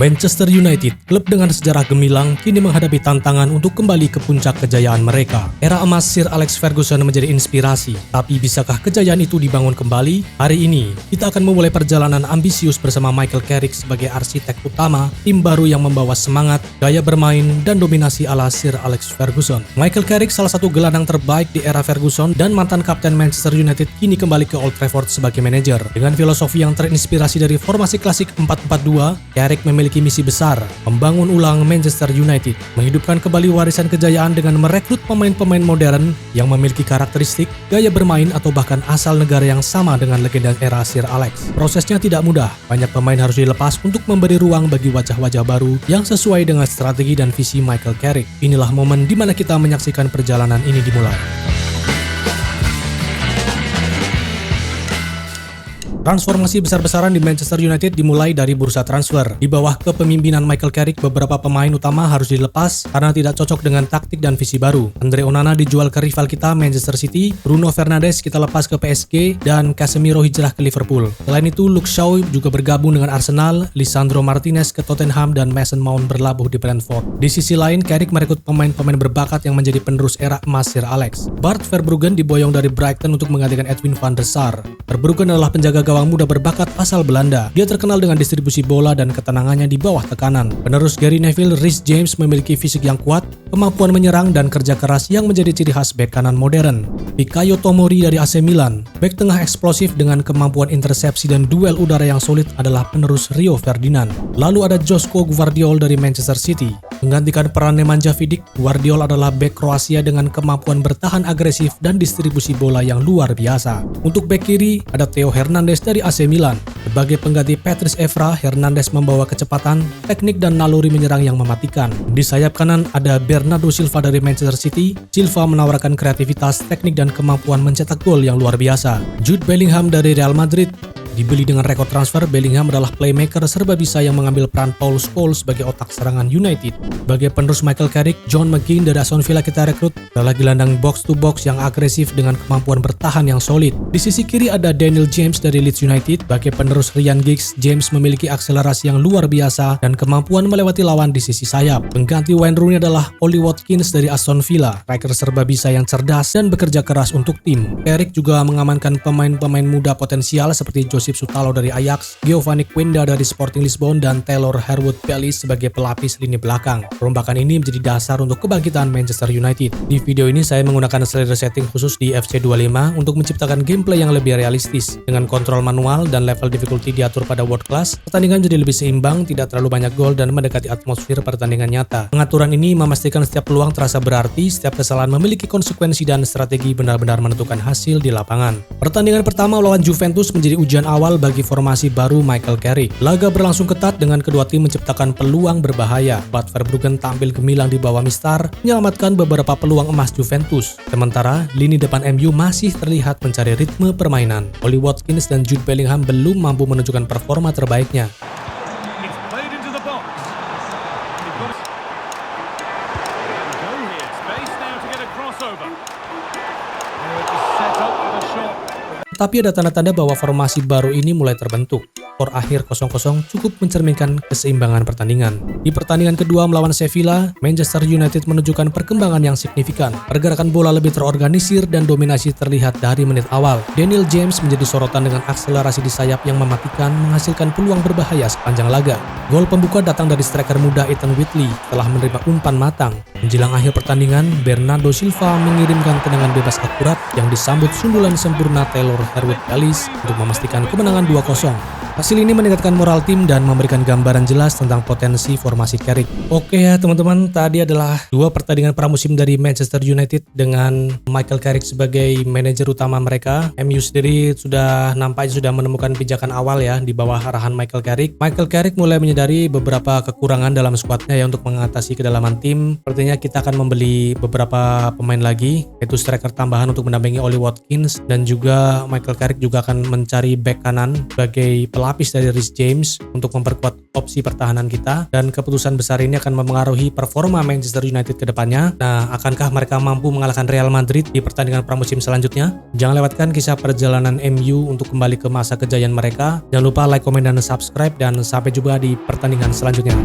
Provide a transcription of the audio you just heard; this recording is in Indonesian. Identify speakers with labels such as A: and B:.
A: Manchester United, klub dengan sejarah gemilang, kini menghadapi tantangan untuk kembali ke puncak kejayaan mereka. Era emas Sir Alex Ferguson menjadi inspirasi, tapi bisakah kejayaan itu dibangun kembali? Hari ini, kita akan memulai perjalanan ambisius bersama Michael Carrick sebagai arsitek utama tim baru yang membawa semangat, gaya bermain, dan dominasi ala Sir Alex Ferguson. Michael Carrick salah satu gelandang terbaik di era Ferguson dan mantan kapten Manchester United kini kembali ke Old Trafford sebagai manajer. Dengan filosofi yang terinspirasi dari formasi klasik 4-4-2, Carrick memiliki misi besar, membangun ulang Manchester United, menghidupkan kembali warisan kejayaan dengan merekrut pemain-pemain modern yang memiliki karakteristik, gaya bermain atau bahkan asal negara yang sama dengan legenda era Sir Alex. Prosesnya tidak mudah, banyak pemain harus dilepas untuk memberi ruang bagi wajah-wajah baru yang sesuai dengan strategi dan visi Michael Carrick. Inilah momen di mana kita menyaksikan perjalanan ini dimulai. Transformasi besar-besaran di Manchester United dimulai dari bursa transfer. Di bawah kepemimpinan Michael Carrick, beberapa pemain utama harus dilepas karena tidak cocok dengan taktik dan visi baru. Andre Onana dijual ke rival kita Manchester City, Bruno Fernandes kita lepas ke PSG, dan Casemiro hijrah ke Liverpool. Selain itu, Luke Shaw juga bergabung dengan Arsenal, Lisandro Martinez ke Tottenham, dan Mason Mount berlabuh di Brentford. Di sisi lain, Carrick merekrut pemain-pemain berbakat yang menjadi penerus era emas Sir Alex. Bart Verbruggen diboyong dari Brighton untuk menggantikan Edwin van der Sar. Verbruggen adalah penjaga gawang muda berbakat asal Belanda. Dia terkenal dengan distribusi bola dan ketenangannya di bawah tekanan. Penerus Gary Neville, Reece James memiliki fisik yang kuat, kemampuan menyerang, dan kerja keras yang menjadi ciri khas bek kanan modern. Fikayo Tomori dari AC Milan, bek tengah eksplosif dengan kemampuan intersepsi dan duel udara yang solid adalah penerus Rio Ferdinand. Lalu ada Joško Gvardiol dari Manchester City. Menggantikan peran Nemanja Vidic, Gvardiol adalah bek Kroasia dengan kemampuan bertahan agresif dan distribusi bola yang luar biasa. Untuk bek kiri, ada Theo Hernandez dari AC Milan. Sebagai pengganti Patrice Evra, Hernandez membawa kecepatan, teknik, dan naluri menyerang yang mematikan. Di sayap kanan ada Bernardo Silva dari Manchester City. Silva menawarkan kreativitas, teknik, dan kemampuan mencetak gol yang luar biasa. Jude Bellingham dari Real Madrid. Dibeli dengan rekor transfer, Bellingham adalah playmaker serba bisa yang mengambil peran Paul Scholes sebagai otak serangan United. Sebagai penerus Michael Carrick, John McGinn dari Aston Villa kita rekrut adalah gelandang box-to-box yang agresif dengan kemampuan bertahan yang solid. Di sisi kiri ada Daniel James dari Leeds United. Sebagai penerus Ryan Giggs, James memiliki akselerasi yang luar biasa dan kemampuan melewati lawan di sisi sayap. Pengganti Wayne Rooney adalah Ollie Watkins dari Aston Villa, striker serba bisa yang cerdas dan bekerja keras untuk tim. Carrick juga mengamankan pemain-pemain muda potensial seperti Josip Sutalo dari Ajax, Giovanni Quinda dari Sporting Lisbon, dan Taylor Harwood-Bellis sebagai pelapis lini belakang. Perombakan ini menjadi dasar untuk kebangkitan Manchester United. Di video ini saya menggunakan slider setting khusus di FC25 untuk menciptakan gameplay yang lebih realistis. Dengan kontrol manual dan level difficulty diatur pada world class, pertandingan jadi lebih seimbang, tidak terlalu banyak gol, dan mendekati atmosfer pertandingan nyata. Pengaturan ini memastikan setiap peluang terasa berarti, setiap kesalahan memiliki konsekuensi, dan strategi benar-benar menentukan hasil di lapangan. Pertandingan pertama lawan Juventus menjadi ujian awal bagi formasi baru Michael Carrick. Laga berlangsung ketat dengan kedua tim menciptakan peluang berbahaya. Bart Verbruggen tampil gemilang di bawah mistar, menyelamatkan beberapa peluang emas Juventus. Sementara, lini depan MU masih terlihat mencari ritme permainan. Ollie Watkins dan Jude Bellingham belum mampu menunjukkan performa terbaiknya. Tapi ada tanda-tanda bahwa formasi baru ini mulai terbentuk. Skor akhir 0-0 cukup mencerminkan keseimbangan pertandingan. Di pertandingan kedua melawan Sevilla, Manchester United menunjukkan perkembangan yang signifikan. Pergerakan bola lebih terorganisir dan dominasi terlihat dari menit awal. Daniel James menjadi sorotan dengan akselerasi di sayap yang mematikan, menghasilkan peluang berbahaya sepanjang laga. Gol pembuka datang dari striker muda Ethan Whitley setelah menerima umpan matang. Menjelang akhir pertandingan, Bernardo Silva mengirimkan tendangan bebas akurat yang disambut sundulan sempurna Taylor Harwood-Bellis untuk memastikan kemenangan 2-0. Hasil ini meningkatkan moral tim dan memberikan gambaran jelas tentang potensi formasi Carrick. Oke ya teman-teman, tadi adalah dua pertandingan pramusim dari Manchester United dengan Michael Carrick sebagai manajer utama mereka. MU sendiri nampaknya sudah menemukan pijakan awal ya di bawah arahan Michael Carrick. Michael Carrick mulai menyadari beberapa kekurangan dalam skuadnya ya untuk mengatasi kedalaman tim. Sepertinya kita akan membeli beberapa pemain lagi, yaitu striker tambahan untuk mendampingi Ollie Watkins, dan juga Michael Carrick juga akan mencari bek kanan sebagai pelapis pelapis dari Reece James untuk memperkuat opsi pertahanan kita, dan keputusan besar ini akan mempengaruhi performa Manchester United ke depannya. Nah, akankah mereka mampu mengalahkan Real Madrid di pertandingan pramusim selanjutnya? Jangan lewatkan kisah perjalanan MU untuk kembali ke masa kejayaan mereka. Jangan lupa like, komen, dan subscribe, dan sampai jumpa di pertandingan selanjutnya.